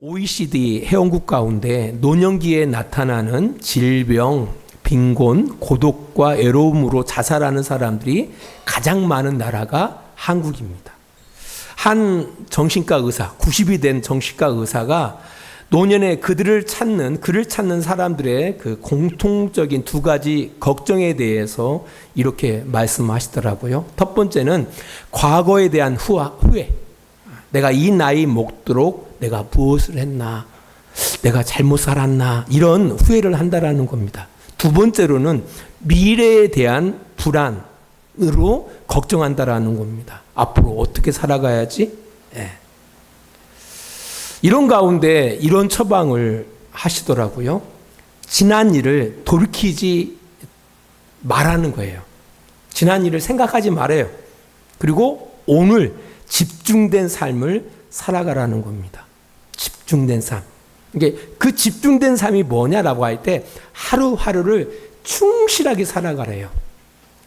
OECD 회원국 가운데 노년기에 나타나는 질병, 빈곤, 고독과 외로움으로 자살하는 사람들이 가장 많은 나라가 한국입니다. 한 정신과 의사, 90이 된 정신과 의사가 노년에 그를 찾는 사람들의 그 공통적인 두 가지 걱정에 대해서 이렇게 말씀하시더라고요. 첫 번째는 과거에 대한 후회. 내가 이 나이 먹도록 내가 무엇을 했나, 내가 잘못 살았나, 이런 후회를 한다라는 겁니다. 두 번째로는 미래에 대한 불안으로 걱정한다라는 겁니다. 앞으로 어떻게 살아가야지? 이런 가운데 이런 처방을 하시더라고요. 지난 일을 돌이키지 말라는 거예요. 지난 일을 생각하지 말아요. 그리고 오늘 집중된 삶을 살아가라는 겁니다. 집중된 삶. 이게 그 집중된 삶이 뭐냐라고 할 때 하루하루를 충실하게 살아가래요.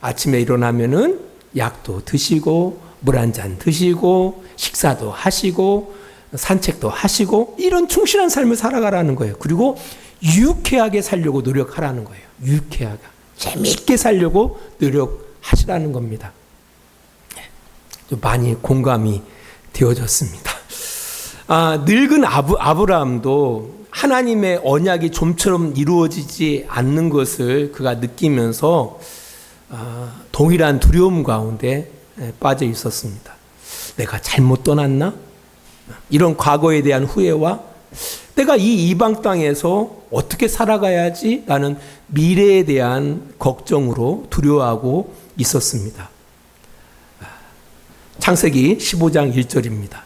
아침에 일어나면은 약도 드시고 물 한 잔 드시고 식사도 하시고 산책도 하시고 이런 충실한 삶을 살아가라는 거예요. 그리고 유쾌하게 살려고 노력하라는 거예요. 유쾌하게. 재미있게 살려고 노력하시라는 겁니다. 많이 공감이 되어졌습니다. 늙은 아브라함도 하나님의 언약이 좀처럼 이루어지지 않는 것을 그가 느끼면서 동일한 두려움 가운데 빠져 있었습니다. 내가 잘못 떠났나? 이런 과거에 대한 후회와 내가 이 이방 땅에서 어떻게 살아가야지? 라는 미래에 대한 걱정으로 두려워하고 있었습니다. 창세기 15장 1절입니다.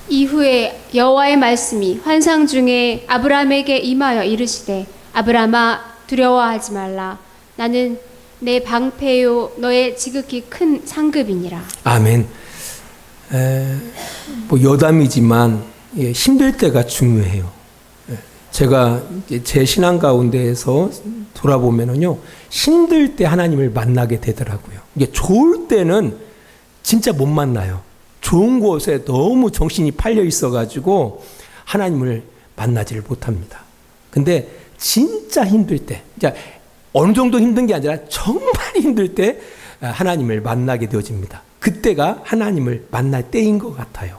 이후에 여호와의 말씀이 환상 중에 아브라함에게 임하여 이르시되 아브라함아 두려워하지 말라. 나는 내 방패요 너의 지극히 큰 상급이니라. 아멘. 여담이지만 힘들 때가 중요해요. 제가 제 신앙 가운데에서 돌아보면은요, 힘들 때 하나님을 만나게 되더라고요. 이게 좋을 때는 진짜 못 만나요. 좋은 곳에 너무 정신이 팔려 있어가지고 하나님을 만나지를 못합니다. 근데 진짜 힘들 때, 어느 정도 힘든 게 아니라 정말 힘들 때 하나님을 만나게 되어집니다. 그때가 하나님을 만날 때인 것 같아요.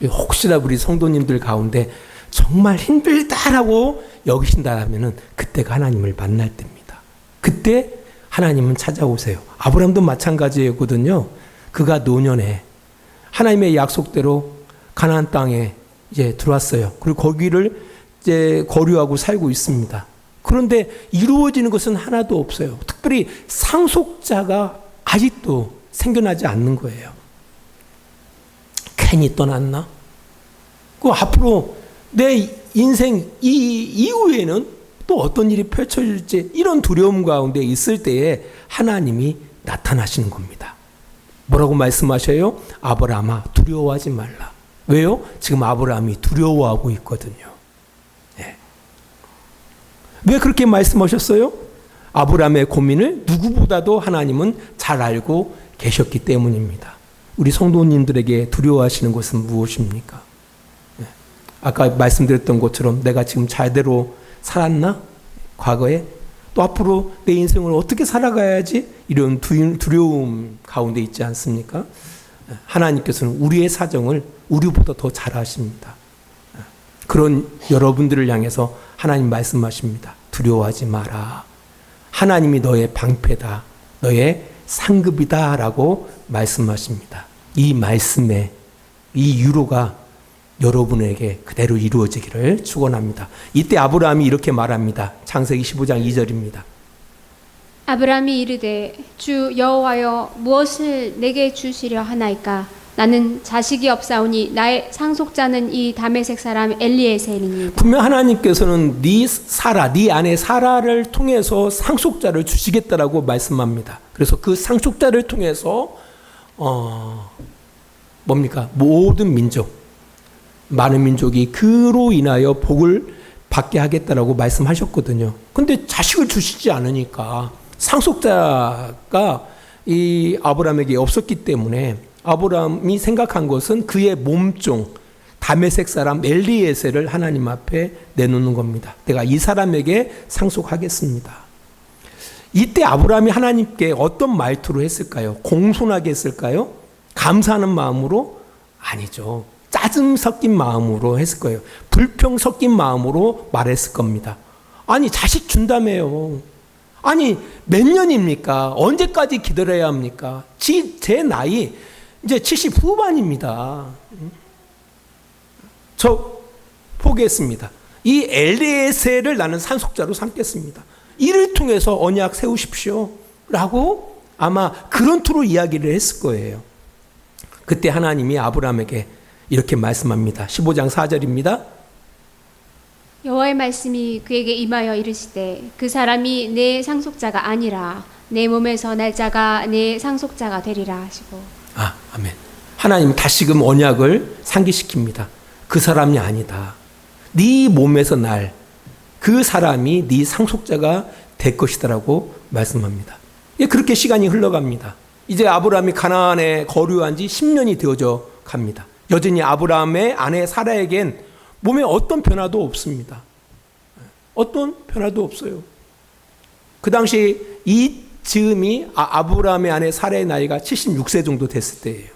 혹시나 우리 성도님들 가운데 정말 힘들다라고 여기신다라면은 그때가 하나님을 만날 때입니다. 그때 하나님은 찾아오세요. 아브라함도 마찬가지거든요. 그가 노년에 하나님의 약속대로 가나안 땅에 이제 들어왔어요. 그리고 거기를 이제 거류하고 살고 있습니다. 그런데 이루어지는 것은 하나도 없어요. 특별히 상속자가 아직도 생겨나지 않는 거예요. 괜히 떠났나? 그 앞으로 내 인생 이후에는 또 어떤 일이 펼쳐질지 이런 두려움 가운데 있을 때에 하나님이 나타나시는 겁니다. 뭐라고 말씀하셔요? 아브라함아 두려워하지 말라. 왜요? 지금 아브라함이 두려워하고 있거든요. 왜 그렇게 말씀하셨어요? 아브라함의 고민을 누구보다도 하나님은 잘 알고 계셨기 때문입니다. 우리 성도님들에게 두려워하시는 것은 무엇입니까? 아까 말씀드렸던 것처럼 내가 지금 잘대로 살았나? 과거에? 또 앞으로 내 인생을 어떻게 살아가야지? 이런 두려움 가운데 있지 않습니까? 하나님께서는 우리의 사정을 우리보다 더 잘 아십니다. 그런 여러분들을 향해서 하나님 말씀하십니다. 두려워하지 마라. 하나님이 너의 방패다. 너의 상급이다. 라고 말씀하십니다. 이 말씀에 이 유로가 여러분에게 그대로 이루어지기를 축원합니다. 이때 아브라함이 이렇게 말합니다. 창세기 15장 2절입니다. 아브라함이 이르되 주 여호와여 무엇을 내게 주시려 하나이까? 나는 자식이 없사오니 나의 상속자는 이 다메섹 사람 엘리에셀이니이다. 분명 하나님께서는 네 아내 사라를 통해서 상속자를 주시겠다라고 말씀합니다. 그래서 그 상속자를 통해서 모든 민족, 많은 민족이 그로 인하여 복을 받게 하겠다라고 말씀하셨거든요. 근데 자식을 주시지 않으니까 상속자가 이 아브라함에게 없었기 때문에 아브라함이 생각한 것은 그의 몸종 다메섹 사람 엘리에셀을 하나님 앞에 내놓는 겁니다. 내가 이 사람에게 상속하겠습니다. 이때 아브라함이 하나님께 어떤 말투로 했을까요? 공손하게 했을까요? 감사하는 마음으로? 아니죠. 짜증 섞인 마음으로 했을 거예요. 불평 섞인 마음으로 말했을 겁니다. 아니, 자식 준다며요. 아니, 몇 년입니까? 언제까지 기다려야 합니까? 제 나이 이제 70 후반입니다. 저 포기했습니다. 이 엘리에셀을 나는 상속자로 삼겠습니다. 이를 통해서 언약 세우십시오 라고 아마 그런 투로 이야기를 했을 거예요. 그때 하나님이 아브라함에게 이렇게 말씀합니다. 15장 4절입니다. 여호와의 말씀이 그에게 임하여 이르시되 그 사람이 내 상속자가 아니라 내 몸에서 날 자가 내 상속자가 되리라 하시고. 아멘. 하나님 다시금 언약을 상기시킵니다. 그 사람이 아니다. 네 몸에서 날 그 사람이 네 상속자가 될 것이다라고 말씀합니다. 그렇게 시간이 흘러갑니다. 이제 아브라함이 가나안에 거류한 지 10년이 되어져 갑니다. 여전히 아브라함의 아내 사라에겐 몸에 어떤 변화도 없습니다. 어떤 변화도 없어요. 그 당시 이 즈음이 아브라함의 아내 사라의 나이가 76세 정도 됐을 때예요.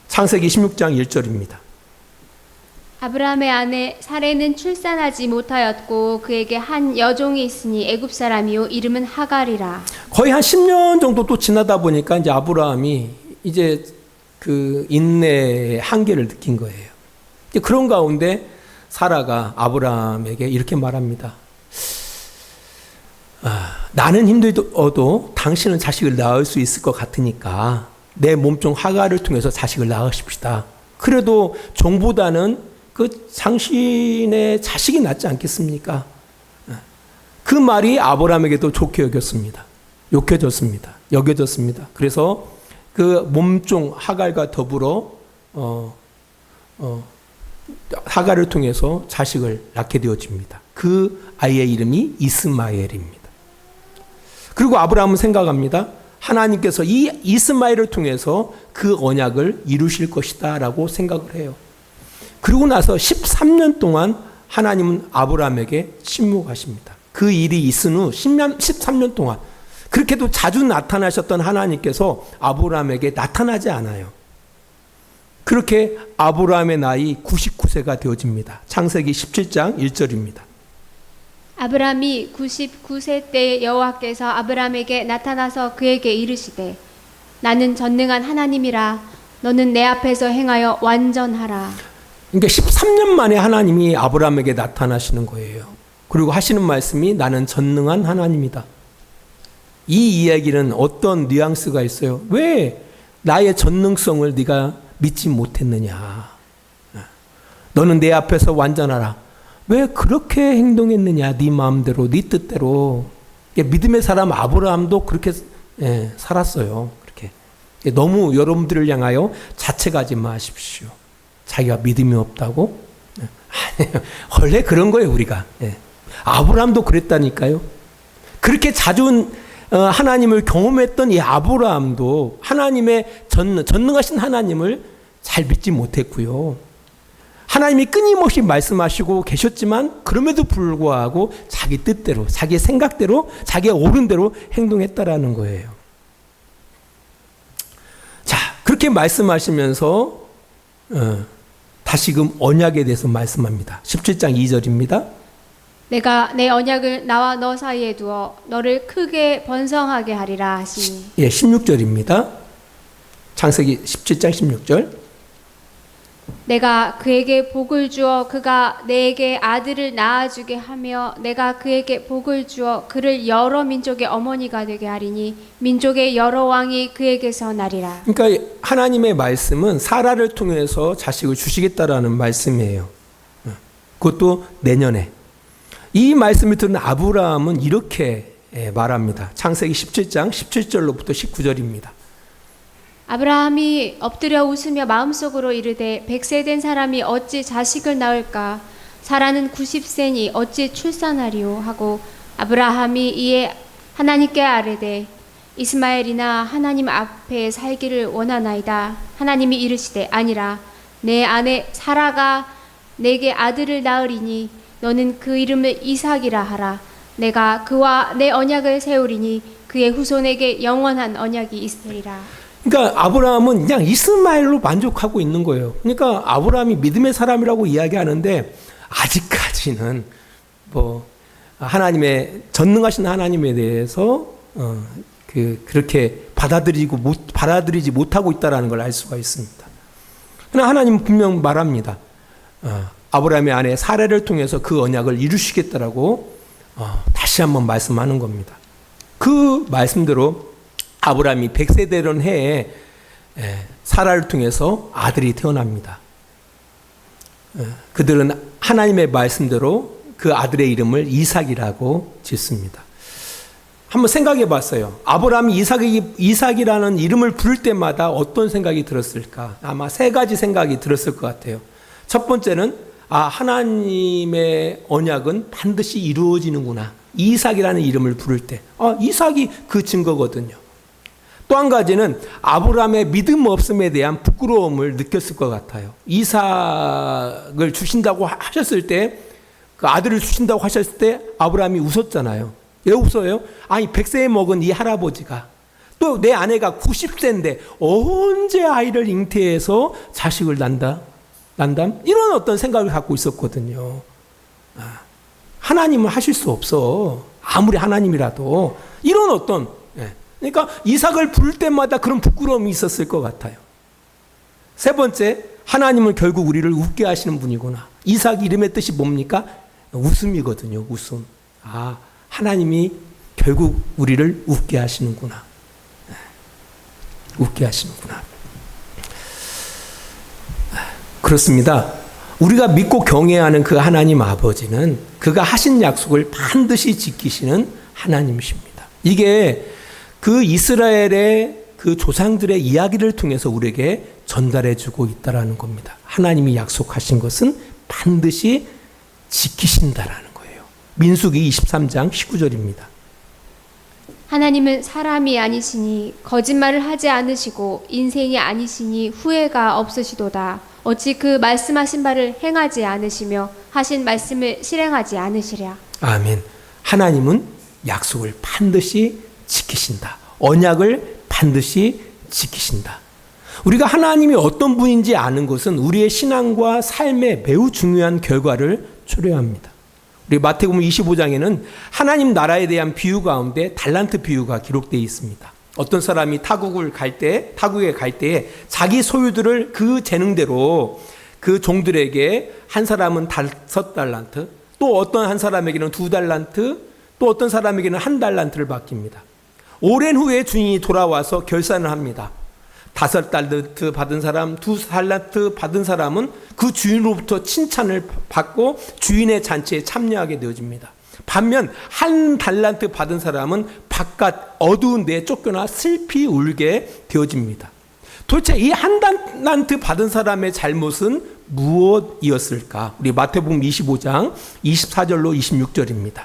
창세기 16장 1절입니다. 아브라함의 아내 사레는 출산하지 못하였고 그에게 한 여종이 있으니 애굽 사람이요 이름은 하갈이라. 거의 한 10년 정도 또 지나다 보니까 이제 아브라함이 이제 그 인내의 한계를 느낀 거예요. 그런 가운데 사라가 아브라함에게 이렇게 말합니다. 나는 힘들어도 당신은 자식을 낳을 수 있을 것 같으니까 내 몸종 하갈을 통해서 자식을 낳으십시다. 그래도 종보다는 그 당신의 자식이 낫지 않겠습니까? 그 말이 아브라함에게도 좋게 여겨졌습니다. 그래서 그 몸종 하갈과 더불어 하갈을 통해서 자식을 낳게 되어집니다. 그 아이의 이름이 이스마엘입니다. 그리고 아브라함은 생각합니다. 하나님께서 이 이스마엘을 통해서 그 언약을 이루실 것이다 라고 생각을 해요. 그리고 나서 13년 동안 하나님은 아브라함에게 침묵하십니다. 그 일이 있은 후 13년 동안 그렇게도 자주 나타나셨던 하나님께서 아브라함에게 나타나지 않아요. 그렇게 아브라함의 나이 99세가 되어집니다. 창세기 17장 1절입니다. 아브라함이 99세 때 여호와께서 아브라함에게 나타나서 그에게 이르시되 나는 전능한 하나님이라 너는 내 앞에서 행하여 완전하라. 그러니까 13년 만에 하나님이 아브라함에게 나타나시는 거예요. 그리고 하시는 말씀이 나는 전능한 하나님이다. 이 이야기는 어떤 뉘앙스가 있어요? 왜 나의 전능성을 네가 믿지 못했느냐? 너는 내 앞에서 완전하라. 왜 그렇게 행동했느냐? 네 마음대로, 네 뜻대로. 믿음의 사람 아브라함도 그렇게 살았어요. 그렇게 너무 여러분들을 향하여 자책하지 마십시오. 자기가 믿음이 없다고? 아니에요. 원래 그런 거예요, 우리가. 아브라함도 그랬다니까요. 그렇게 자주 하나님을 경험했던 이 아브라함도 하나님의 전능하신 하나님을 잘 믿지 못했고요. 하나님이 끊임없이 말씀하시고 계셨지만 그럼에도 불구하고 자기 뜻대로, 자기 생각대로, 자기의 옳은 대로 행동했다라는 거예요. 자, 그렇게 말씀하시면서 다시금 언약에 대해서 말씀합니다. 17장 2절입니다. 내가 내 언약을 나와 너 사이에 두어 너를 크게 번성하게 하리라 하시니. 16절입니다. 창세기 17장 16절. 내가 그에게 복을 주어 그가 내게 아들을 낳아주게 하며 내가 그에게 복을 주어 그를 여러 민족의 어머니가 되게 하리니 민족의 여러 왕이 그에게서 나리라. 그러니까 하나님의 말씀은 사라를 통해서 자식을 주시겠다라는 말씀이에요. 그것도 내년에. 이 말씀을 들은 아브라함은 이렇게 말합니다. 창세기 17장 17절로부터 19절입니다. 아브라함이 엎드려 웃으며 마음속으로 이르되 100세 된 사람이 어찌 자식을 낳을까? 사라는 90세니 어찌 출산하리요? 하고 아브라함이 이에 하나님께 아뢰되 이스마엘이나 하나님 앞에 살기를 원하나이다. 하나님이 이르시되 아니라 내 아내 사라가 내게 아들을 낳으리니 너는 그 이름을 이삭이라 하라. 내가 그와 내 언약을 세우리니 그의 후손에게 영원한 언약이 있으리라. 그러니까 아브라함은 그냥 이스마엘로 만족하고 있는 거예요. 그러니까 아브라함이 믿음의 사람이라고 이야기하는데 아직까지는 뭐 하나님의 전능하신 하나님에 대해서 그렇게 받아들이지 못하고 있다라는 걸 알 수가 있습니다. 그러나 하나님은 분명 말합니다. 아브라함의 아내 사라를 통해서 그 언약을 이루시겠다라고 다시 한번 말씀하는 겁니다. 그 말씀대로 아브라함이 100세 되던 해에 사라를 통해서 아들이 태어납니다. 그들은 하나님의 말씀대로 그 아들의 이름을 이삭이라고 짓습니다. 한번 생각해 봤어요. 아브라함이 이삭이라는 이름을 부를 때마다 어떤 생각이 들었을까? 아마 세 가지 생각이 들었을 것 같아요. 첫 번째는 하나님의 언약은 반드시 이루어지는구나. 이삭이라는 이름을 부를 때. 이삭이 그 증거거든요. 또 한 가지는 아브라함의 믿음 없음에 대한 부끄러움을 느꼈을 것 같아요. 이삭을 주신다고 하셨을 때, 그 아들을 주신다고 하셨을 때 아브라함이 웃었잖아요. 왜 웃어요? 아니 100세에 먹은 이 할아버지가 또 내 아내가 90세인데 언제 아이를 잉태해서 자식을 난다? 이런 어떤 생각을 갖고 있었거든요. 하나님은 하실 수 없어. 아무리 하나님이라도. 이런 어떤, 그러니까 이삭을 부를 때마다 그런 부끄러움이 있었을 것 같아요. 세 번째, 하나님은 결국 우리를 웃게 하시는 분이구나. 이삭 이름의 뜻이 뭡니까? 웃음이거든요. 웃음. 하나님이 결국 우리를 웃게 하시는구나. 웃게 하시는구나. 그렇습니다. 우리가 믿고 경외하는 그 하나님 아버지는 그가 하신 약속을 반드시 지키시는 하나님이십니다. 이게 그 이스라엘의 그 조상들의 이야기를 통해서 우리에게 전달해 주고 있다라는 겁니다. 하나님이 약속하신 것은 반드시 지키신다라는 거예요. 민수기 23장 19절입니다. 하나님은 사람이 아니시니 거짓말을 하지 않으시고 인생이 아니시니 후회가 없으시도다. 어찌 그 말씀하신 바를 행하지 않으시며 하신 말씀을 실행하지 않으시랴. 아멘. 하나님은 약속을 반드시 지키신다. 언약을 반드시 지키신다. 우리가 하나님이 어떤 분인지 아는 것은 우리의 신앙과 삶에 매우 중요한 결과를 초래합니다. 우리 마태복음 25장에는 하나님 나라에 대한 비유 가운데 달란트 비유가 기록되어 있습니다. 어떤 사람이 타국에 갈 때에 자기 소유들을 그 재능대로 그 종들에게 한 사람은 5달란트, 또 어떤 한 사람에게는 2달란트, 또 어떤 사람에게는 1달란트를 맡깁니다. 오랜 후에 주인이 돌아와서 결산을 합니다. 5달란트 받은 사람, 2달란트 받은 사람은 그 주인으로부터 칭찬을 받고 주인의 잔치에 참여하게 되어집니다. 반면 1달란트 받은 사람은 바깥 어두운 데에 쫓겨나 슬피 울게 되어집니다. 도대체 이 1달란트 받은 사람의 잘못은 무엇이었을까? 우리 마태복음 25장 24절로 26절입니다.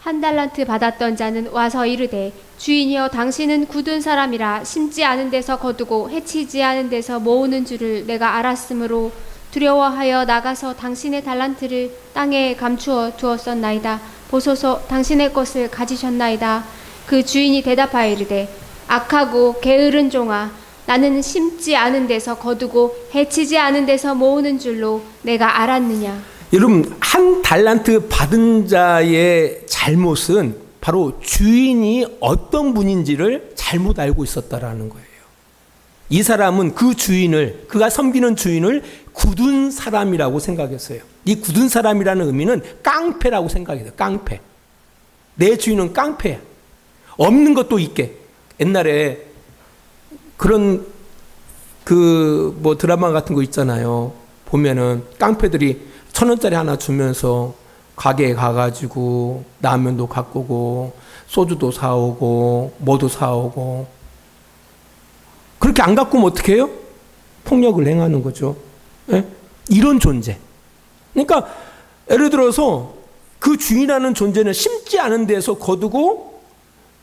1달란트 받았던 자는 와서 이르되 주인이여 당신은 굳은 사람이라 심지 않은 데서 거두고 해치지 않은 데서 모으는 줄을 내가 알았으므로 두려워하여 나가서 당신의 달란트를 땅에 감추어 두었었나이다. 보소서 당신의 것을 가지셨나이다. 그 주인이 대답하여 이르되 악하고 게으른 종아 나는 심지 않은 데서 거두고 해치지 않은 데서 모으는 줄로 내가 알았느냐. 여러분 1달란트 받은 자의 잘못은 바로 주인이 어떤 분인지를 잘못 알고 있었다라는 거예요. 이 사람은 그 주인을, 그가 섬기는 주인을 굳은 사람이라고 생각했어요. 이 굳은 사람이라는 의미는 깡패라고 생각해요. 깡패. 내 주인은 깡패야. 없는 것도 있게. 옛날에 그런 드라마 같은 거 있잖아요. 보면은 깡패들이 1,000원짜리 하나 주면서 가게에 가가지고 라면도 갖고 오고 소주도 사오고 뭐도 사오고 그렇게 안 갖고 오면 어떻게 해요? 폭력을 행하는 거죠. 네? 이런 존재. 그러니까 예를 들어서 그 주인이라는 존재는 심지 않은 데서 거두고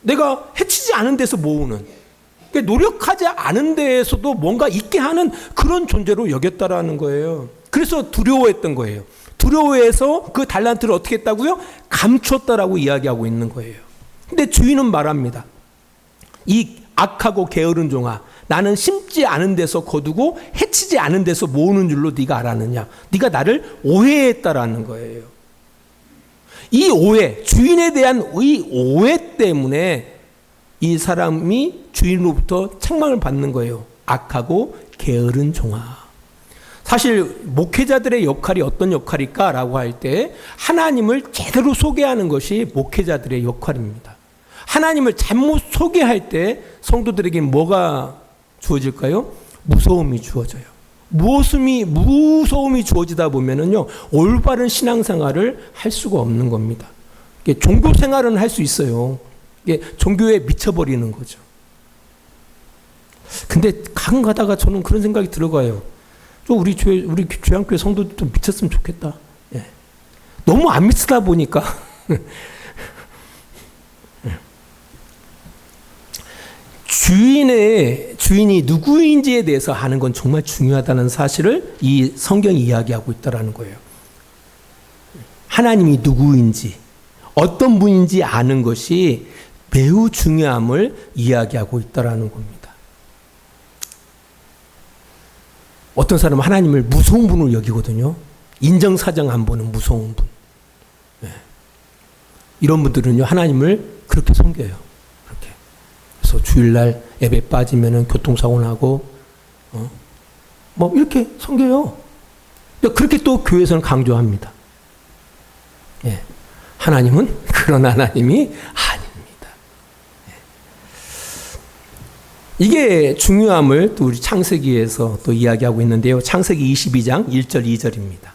내가 해치지 해치지 않은 데서 모으는, 그러니까 노력하지 않은 데에서도 뭔가 있게 하는 그런 존재로 여겼다라는 거예요. 그래서 두려워했던 거예요. 두려워해서 그 달란트를 어떻게 했다고요? 감췄다라고 이야기하고 있는 거예요. 근데 주인은 말합니다. 이 악하고 게으른 종아, 나는 심지 않은 데서 거두고 해치지 않은 데서 모으는 줄로 네가 알았느냐? 네가 나를 오해했다라는 거예요. 이 오해, 주인에 대한 이 오해 때문에 이 사람이 주인으로부터 책망을 받는 거예요. 악하고 게으른 종아. 사실 목회자들의 역할이 어떤 역할일까라고 할 때 하나님을 제대로 소개하는 것이 목회자들의 역할입니다. 하나님을 잘못 소개할 때 성도들에게 뭐가 주어질까요? 무서움이 주어져요. 무서움이 주어지다 보면은요, 올바른 신앙생활을 할 수가 없는 겁니다. 종교 생활은 할 수 있어요. 종교에 미쳐버리는 거죠. 근데 가끔 가다가 저는 그런 생각이 들어가요. 우리 교양교회 성도들도 미쳤으면 좋겠다. 예. 너무 안 미치다 보니까 주인이 누구인지에 대해서 아는 건 정말 중요하다는 사실을 이 성경이 이야기하고 있다는 거예요. 하나님이 누구인지, 어떤 분인지 아는 것이 매우 중요함을 이야기하고 있다는 겁니다. 어떤 사람은 하나님을 무서운 분으로 여기거든요. 인정사정 안 보는 무서운 분. 네. 이런 분들은요, 하나님을 그렇게 섬겨요. 그렇게. 그래서 주일날 예배 빠지면은 교통사고 나고, 뭐 이렇게 섬겨요. 그렇게 또 교회에서는 강조합니다. 예. 하나님은 그런 하나님이 아닙니다. 이게 중요함을 또 우리 창세기에서 또 이야기하고 있는데요. 창세기 22장 1절 2절입니다.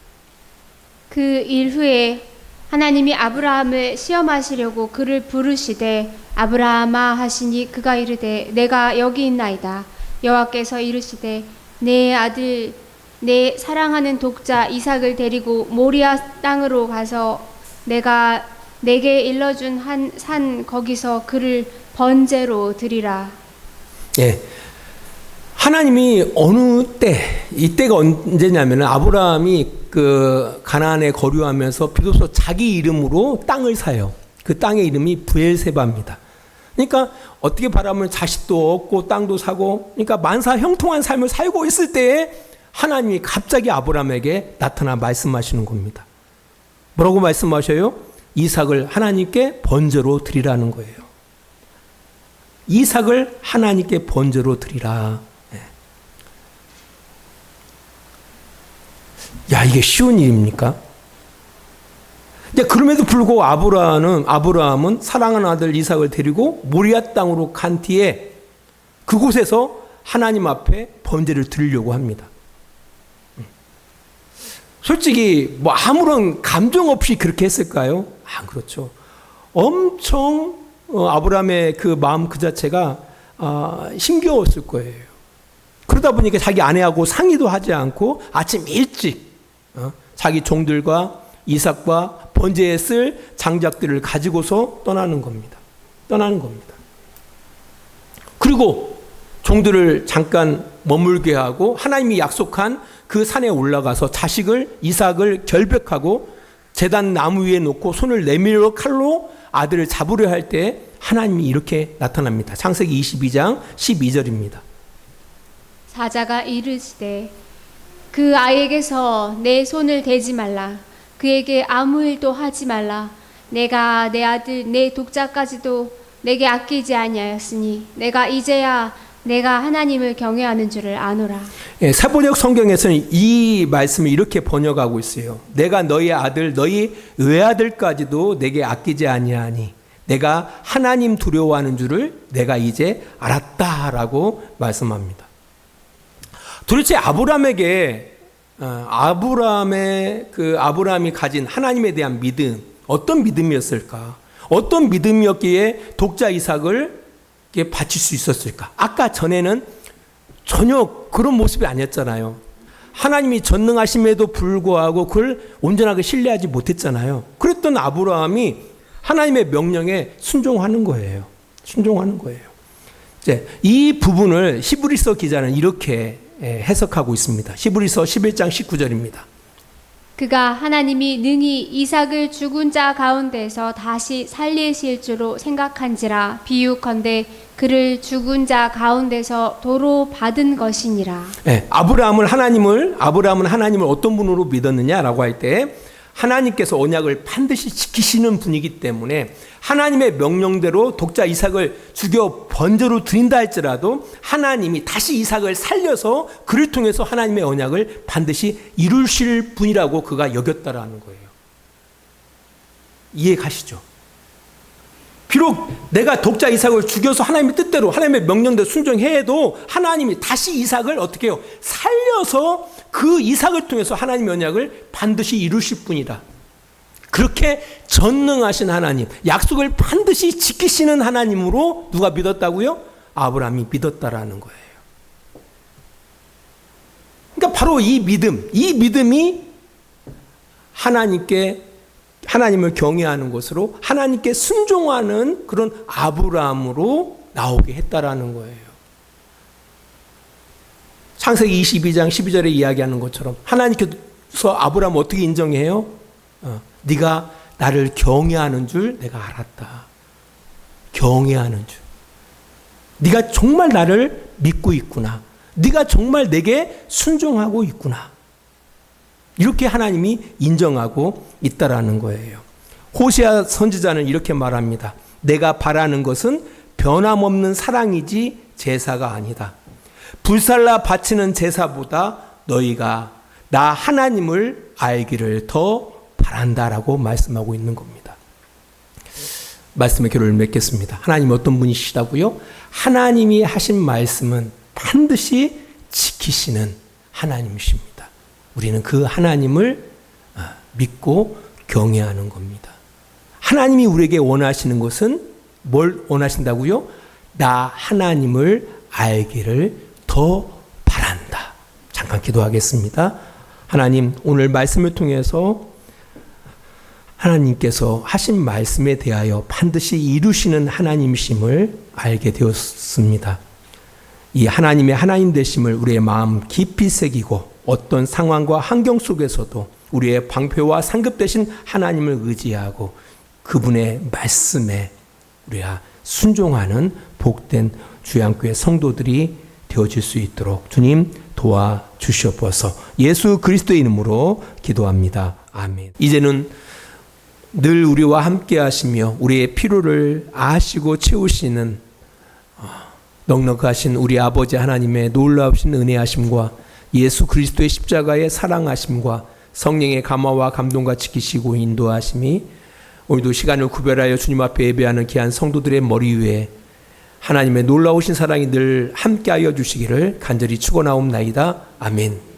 그 일 후에 하나님이 아브라함을 시험하시려고 그를 부르시되 아브라함아 하시니 그가 이르되 내가 여기 있나이다. 여호와께서 이르시되 내 아들 내 사랑하는 독자 이삭을 데리고 모리아 땅으로 가서 내가 내게 일러준 한 산 거기서 그를 번제로 드리라. 예. 하나님이 어느 때, 이때가 언제냐면 아브라함이 그 가나안에 거류하면서 비로소 자기 이름으로 땅을 사요. 그 땅의 이름이 브엘세바입니다. 그러니까 어떻게 바라면 자식도 얻고 땅도 사고, 그러니까 만사 형통한 삶을 살고 있을 때에 하나님이 갑자기 아브라함에게 나타나 말씀하시는 겁니다. 뭐라고 말씀하셔요? 이삭을 하나님께 번제로 드리라는 거예요. 이삭을 하나님께 번제로 드리라. 야, 이게 쉬운 일입니까? 그럼에도 불구하고 아브라함은 사랑하는 아들 이삭을 데리고 모리아 땅으로 간 뒤에 그곳에서 하나님 앞에 번제를 드리려고 합니다. 솔직히 뭐 아무런 감정 없이 그렇게 했을까요? 안 그렇죠. 엄청 아브라함의 그 마음 그 자체가 힘겨웠을 거예요. 그러다 보니까 자기 아내하고 상의도 하지 않고 아침 일찍 자기 종들과 이삭과 번제에 쓸 장작들을 가지고서 떠나는 겁니다. 그리고 종들을 잠깐 머물게 하고 하나님이 약속한 그 산에 올라가서 이삭을 결백하고 제단 나무 위에 놓고 손을 내밀어 칼로 아들을 잡으려 할 때 하나님이 이렇게 나타납니다. 창세기 22장 12절입니다. 사자가 이르시되 그 아이에게서 내 손을 대지 말라. 그에게 아무 일도 하지 말라. 내가 내 아들 내 독자까지도 내게 아끼지 아니하였으니 내가 이제야 내가 하나님을 경외하는 줄을 아노라. 예, 사본역 성경에서는 이 말씀을 이렇게 번역하고 있어요. 내가 너희 아들 너희 외아들까지도 내게 아끼지 아니하니 내가 하나님 두려워하는 줄을 내가 이제 알았다라고 말씀합니다. 도대체 아브라함이 가진 하나님에 대한 믿음, 어떤 믿음이었을까? 어떤 믿음이었기에 독자 이삭을 바칠 수 있었을까? 아까 전에는 전혀 그런 모습이 아니었잖아요. 하나님이 전능하심에도 불구하고 그걸 온전하게 신뢰하지 못했잖아요. 그랬던 아브라함이 하나님의 명령에 순종하는 거예요. 순종하는 거예요. 이제 이 부분을 히브리서 기자는 이렇게 해석하고 있습니다. 히브리서 11장 19절입니다. 그가 하나님이 능히 이삭을 죽은 자 가운데서 다시 살리실 줄로 생각한지라 비유컨대 그를 죽은 자 가운데서 도로 받은 것이니라. 네, 아브라함은 하나님을 어떤 분으로 믿었느냐라고 할 때 하나님께서 언약을 반드시 지키시는 분이기 때문에 하나님의 명령대로 독자 이삭을 죽여 번제로 드린다 할지라도 하나님이 다시 이삭을 살려서 그를 통해서 하나님의 언약을 반드시 이루실 분이라고 그가 여겼다라는 거예요. 이해 가시죠? 비록 내가 독자 이삭을 죽여서 하나님의 뜻대로 하나님의 명령대로 순종해도 하나님이 다시 이삭을 어떻게 해요? 살려서 그 이삭을 통해서 하나님의 언약을 반드시 이루실 분이다. 그렇게 전능하신 하나님, 약속을 반드시 지키시는 하나님으로 누가 믿었다고요? 아브라함이 믿었다라는 거예요. 그러니까 바로 이 믿음이 하나님을 경외하는 것으로 하나님께 순종하는 그런 아브라함으로 나오게 했다라는 거예요. 창세기 22장 12절에 이야기하는 것처럼 하나님께서 아브라함 어떻게 인정해요? 네가 나를 경외하는 줄 내가 알았다. 경외하는 줄. 네가 정말 나를 믿고 있구나. 네가 정말 내게 순종하고 있구나. 이렇게 하나님이 인정하고 있다라는 거예요. 호세아 선지자는 이렇게 말합니다. 내가 바라는 것은 변함없는 사랑이지 제사가 아니다. 불살라 바치는 제사보다 너희가 나 하나님을 알기를 더 바란다라고 말씀하고 있는 겁니다. 말씀의 결론을 맺겠습니다. 하나님 어떤 분이시다고요? 하나님이 하신 말씀은 반드시 지키시는 하나님이십니다. 우리는 그 하나님을 믿고 경외하는 겁니다. 하나님이 우리에게 원하시는 것은 뭘 원하신다고요? 나 하나님을 알기를 더 바란다. 잠깐 기도하겠습니다. 하나님, 오늘 말씀을 통해서 하나님께서 하신 말씀에 대하여 반드시 이루시는 하나님이심을 알게 되었습니다. 이 하나님의 하나님 되심을 우리의 마음 깊이 새기고 어떤 상황과 환경 속에서도 우리의 방패와 상급 되신 하나님을 의지하고 그분의 말씀에 우리가 순종하는 복된 주양교회 성도들이 되어질 수 있도록 주님 도와주시옵소서. 예수 그리스도의 이름으로 기도합니다. 아멘. 이제는 늘 우리와 함께 하시며 우리의 필요를 아시고 채우시는 넉넉하신 우리 아버지 하나님의 놀라우신 은혜하심과 예수 그리스도의 십자가의 사랑하심과 성령의 감화와 감동과 지키시고 인도하심이 오늘도 시간을 구별하여 주님 앞에 예배하는 귀한 성도들의 머리 위에 하나님의 놀라우신 사랑이 늘 함께하여 주시기를 간절히 축원하옵나이다. 아멘.